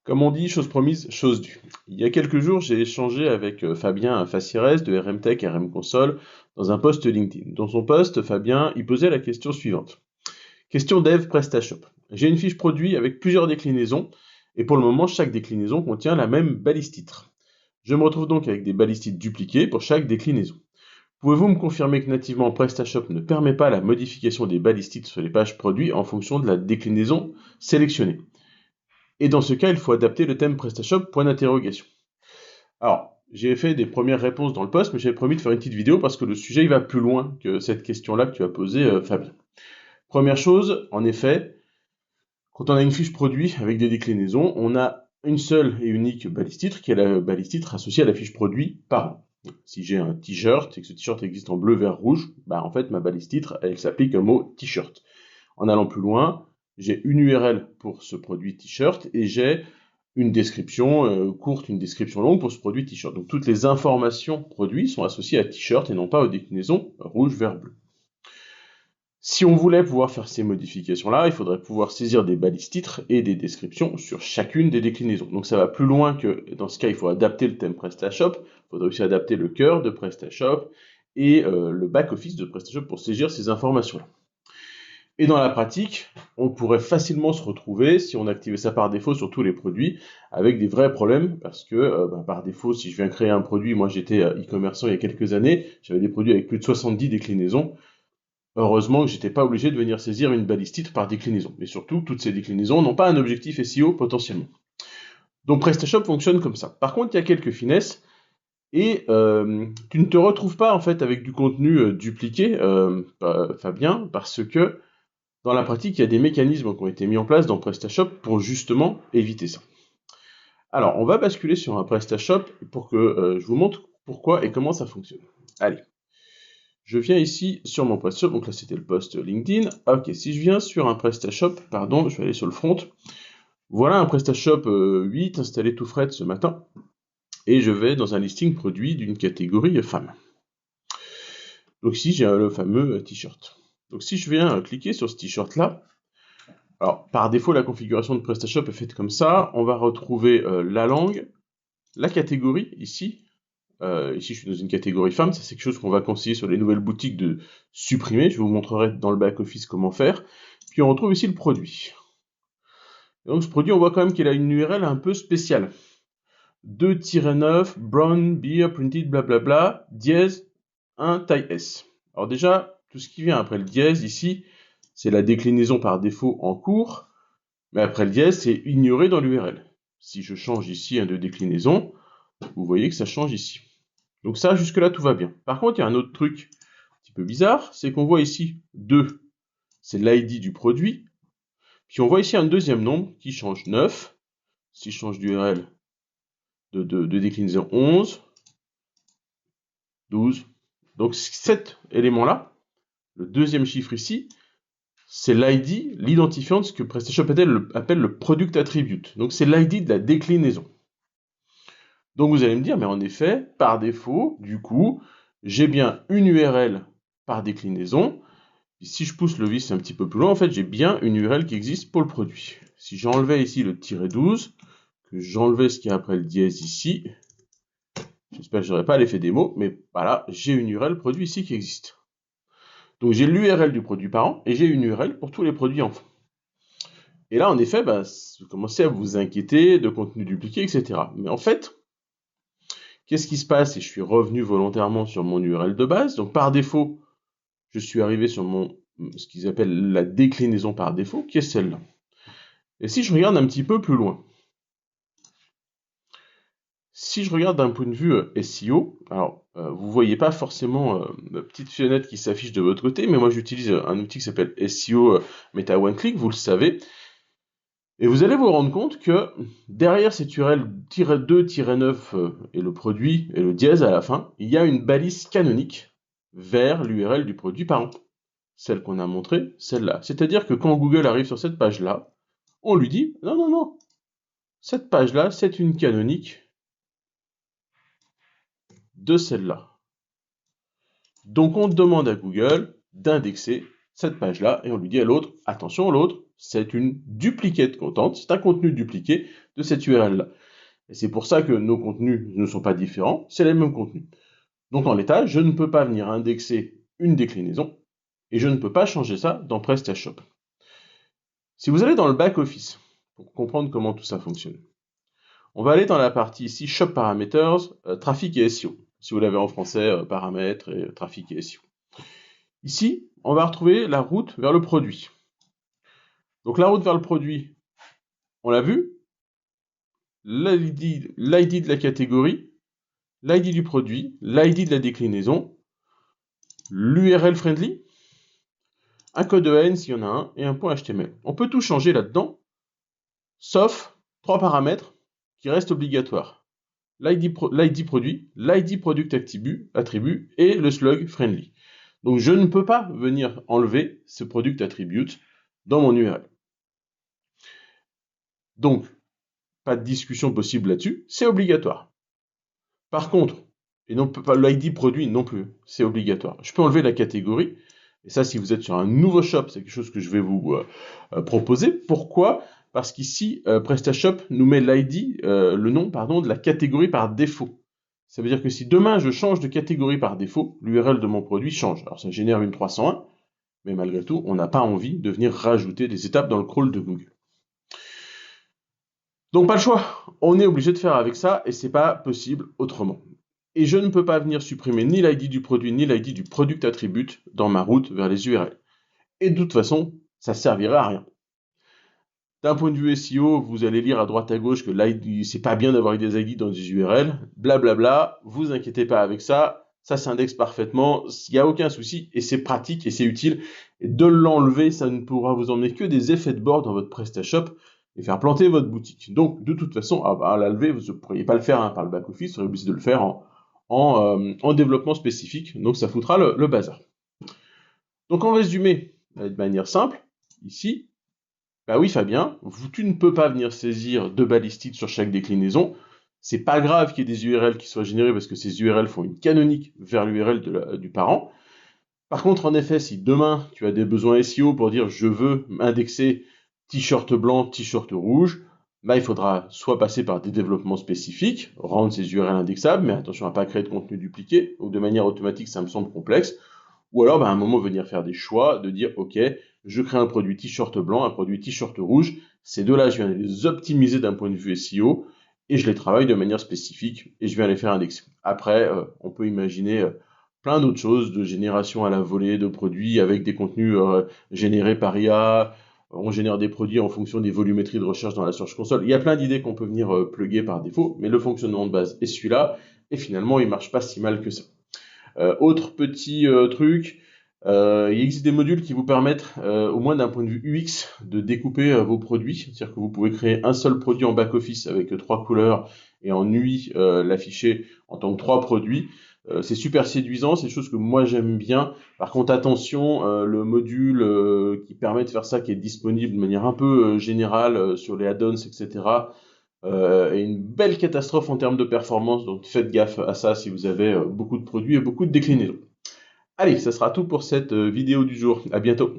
Comme on dit, chose promise, chose due. Il y a quelques jours, j'ai échangé avec Fabien Facires de RMTech, RM Console, dans un post LinkedIn. Dans son post, Fabien, il posait la question suivante. Question dev PrestaShop. J'ai une fiche produit avec plusieurs déclinaisons, et pour le moment, chaque déclinaison contient la même balise titre. Je me retrouve donc avec des balises titres dupliquées pour chaque déclinaison. Pouvez-vous me confirmer que nativement PrestaShop ne permet pas la modification des balises titres sur les pages produits en fonction de la déclinaison sélectionnée? Et dans ce cas, il faut adapter le thème PrestaShop, point d'interrogation. Alors, j'ai fait des premières réponses dans le post, mais j'avais promis de faire une petite vidéo parce que le sujet il va plus loin que cette question-là que tu as posée, Fabien. Première chose, en effet, quand on a une fiche produit avec des déclinaisons, on a une seule et unique balise titre qui est la balise titre associée à la fiche produit par an. Si j'ai un t-shirt et que ce t-shirt existe en bleu, vert, rouge, bah en fait ma balise titre elle s'applique au mot t-shirt. En allant plus loin, j'ai une URL pour ce produit t-shirt et j'ai une description courte, une description longue pour ce produit t-shirt. Donc toutes les informations produits sont associées à t-shirt et non pas aux déclinaisons rouge, vert, bleu. Si on voulait pouvoir faire ces modifications-là, il faudrait pouvoir saisir des balises titres et des descriptions sur chacune des déclinaisons. Donc ça va plus loin que, dans ce cas, il faut adapter le thème PrestaShop, il faudrait aussi adapter le cœur de PrestaShop et le back-office de PrestaShop pour saisir ces informations-là. Et dans la pratique, on pourrait facilement se retrouver, si on activait ça par défaut sur tous les produits, avec des vrais problèmes, parce que par défaut, si je viens créer un produit, moi j'étais e-commerçant il y a quelques années, j'avais des produits avec plus de 70 déclinaisons. Heureusement que j'étais pas obligé de venir saisir une balise titre par déclinaison. Mais surtout, toutes ces déclinaisons n'ont pas un objectif SEO potentiellement. Donc PrestaShop fonctionne comme ça. Par contre, il y a quelques finesses, et tu ne te retrouves pas en fait avec du contenu dupliqué, Fabien, parce que dans la pratique, il y a des mécanismes qui ont été mis en place dans PrestaShop pour justement éviter ça. Alors, on va basculer sur un PrestaShop pour que je vous montre pourquoi et comment ça fonctionne. Allez, je viens ici sur mon PrestaShop, donc là c'était le post LinkedIn. Ok, si je viens sur un PrestaShop, pardon, je vais aller sur le front. Voilà un PrestaShop 8 installé tout frais ce matin. Et je vais dans un listing produit d'une catégorie femme. Donc ici j'ai le fameux t-shirt. Donc si je viens cliquer sur ce t-shirt là, alors par défaut la configuration de PrestaShop est faite comme ça, on va retrouver la langue, la catégorie ici. Ici je suis dans une catégorie femme, ça c'est quelque chose qu'on va conseiller sur les nouvelles boutiques de supprimer, je vous montrerai dans le back-office comment faire. Puis on retrouve ici le produit. Et donc ce produit on voit quand même qu'il a une URL un peu spéciale. 2-9, brown, beer, printed, blablabla, dièse, 1, taille S. Alors déjà, tout ce qui vient après le dièse ici, c'est la déclinaison par défaut en cours, mais après le dièse, c'est ignoré dans l'URL. Si je change ici un de déclinaison, vous voyez que ça change ici. Donc ça, jusque-là, tout va bien. Par contre, il y a un autre truc un petit peu bizarre, c'est qu'on voit ici 2, c'est l'ID du produit, puis on voit ici un deuxième nombre qui change 9, si je change d'URL de déclinaison 11, 12. Donc cet élément-là, le deuxième chiffre ici, c'est l'ID, l'identifiant de ce que PrestaShop appelle le product attribute. Donc c'est l'ID de la déclinaison. Donc vous allez me dire, mais en effet, par défaut, du coup, j'ai bien une URL par déclinaison. Et si je pousse le vis un petit peu plus loin, en fait, j'ai bien une URL qui existe pour le produit. Si j'enlevais ici le -12, que j'enlevais ce qu'il y a après le dièse ici, j'espère que je n'aurai pas l'effet démo, mais voilà, j'ai une URL produit ici qui existe. Donc j'ai l'URL du produit parent et j'ai une URL pour tous les produits enfants. Et là, en effet, vous commencez à vous inquiéter de contenu dupliqué, etc. Mais en fait, qu'est-ce qui se passe? Et je suis revenu volontairement sur mon URL de base. Donc par défaut, je suis arrivé sur ce qu'ils appellent la déclinaison par défaut, qui est celle-là. Et si je regarde un petit peu plus loin, si je regarde d'un point de vue SEO, alors vous voyez pas forcément la petite fenêtre qui s'affiche de votre côté, mais moi j'utilise un outil qui s'appelle SEO Meta One Click, vous le savez, et vous allez vous rendre compte que derrière cette URL -2-9 et le produit et le dièse à la fin, il y a une balise canonique vers l'URL du produit parent. Celle qu'on a montrée, celle-là. C'est-à-dire que quand Google arrive sur cette page-là, on lui dit non, non, non, cette page-là, c'est une canonique de celle-là. Donc on demande à Google d'indexer cette page-là et on lui dit à l'autre, attention, l'autre, c'est une duplicate content, c'est un contenu dupliqué de cette URL-là. Et c'est pour ça que nos contenus ne sont pas différents, c'est les mêmes contenus. Donc en l'état, je ne peux pas venir indexer une déclinaison et je ne peux pas changer ça dans PrestaShop. Si vous allez dans le back-office, pour comprendre comment tout ça fonctionne, on va aller dans la partie ici Shop Parameters, trafic et SEO. Si vous l'avez en français, paramètres et trafic et SEO. Ici, on va retrouver la route vers le produit. Donc la route vers le produit, on l'a vu, l'ID de la catégorie, l'ID du produit, l'ID de la déclinaison, l'URL friendly, un code EN s'il y en a un, et un point HTML. On peut tout changer là-dedans, sauf 3 paramètres qui restent obligatoires. L'ID produit, l'ID product attribut et le slug friendly. Donc je ne peux pas venir enlever ce product attribute dans mon URL. Donc, pas de discussion possible là-dessus, c'est obligatoire. Par contre, et non pas l'ID produit non plus, c'est obligatoire. Je peux enlever la catégorie, et ça si vous êtes sur un nouveau shop, c'est quelque chose que je vais vous proposer. Pourquoi ? Parce qu'ici, PrestaShop nous met l'ID, le nom, pardon, de la catégorie par défaut. Ça veut dire que si demain je change de catégorie par défaut, l'URL de mon produit change. Alors ça génère une 301, mais malgré tout, on n'a pas envie de venir rajouter des étapes dans le crawl de Google. Donc pas le choix, on est obligé de faire avec ça et c'est pas possible autrement. Et je ne peux pas venir supprimer ni l'ID du produit ni l'ID du product attribute dans ma route vers les URL. Et de toute façon, ça servirait à rien. D'un point de vue SEO, vous allez lire à droite à gauche que l'ID, c'est pas bien d'avoir des ID dans des URL, blablabla, vous inquiétez pas avec ça, ça s'indexe parfaitement, il n'y a aucun souci, et c'est pratique et c'est utile. Et de l'enlever, ça ne pourra vous emmener que des effets de bord dans votre PrestaShop et faire planter votre boutique. Donc, de toute façon, à l'enlever, vous ne pourriez pas le faire par le back-office, vous serez obligé de le faire en développement spécifique, donc ça foutra le bazar. Donc, en résumé, de manière simple, ici, bah oui Fabien, tu ne peux pas venir saisir deux balistiques sur chaque déclinaison. C'est pas grave qu'il y ait des URL qui soient générées parce que ces URL font une canonique vers l'URL du parent. Par contre, en effet, si demain tu as des besoins SEO pour dire je veux indexer t-shirt blanc, t-shirt rouge, bah il faudra soit passer par des développements spécifiques, rendre ces URL indexables, mais attention à ne pas créer de contenu dupliqué, ou de manière automatique ça me semble complexe. Ou alors, à un moment, venir faire des choix, de dire, ok, je crée un produit t-shirt blanc, un produit t-shirt rouge. Ces deux-là, je viens les optimiser d'un point de vue SEO et je les travaille de manière spécifique et je viens les faire indexer. Après, on peut imaginer plein d'autres choses, de génération à la volée de produits avec des contenus générés par IA. On génère des produits en fonction des volumétries de recherche dans la Search Console. Il y a plein d'idées qu'on peut venir plugger par défaut, mais le fonctionnement de base est celui-là et finalement, il marche pas si mal que ça. Autre petit truc, il existe des modules qui vous permettent, au moins d'un point de vue UX, de découper vos produits. C'est-à-dire que vous pouvez créer un seul produit en back-office avec 3 couleurs et en UI l'afficher en tant que 3 produits. C'est super séduisant, c'est des choses que moi j'aime bien. Par contre, attention, le module qui permet de faire ça, qui est disponible de manière un peu générale sur les add-ons, etc., et une belle catastrophe en termes de performance, donc faites gaffe à ça si vous avez beaucoup de produits et beaucoup de déclinaisons. Allez, ça sera tout pour cette vidéo du jour. À bientôt.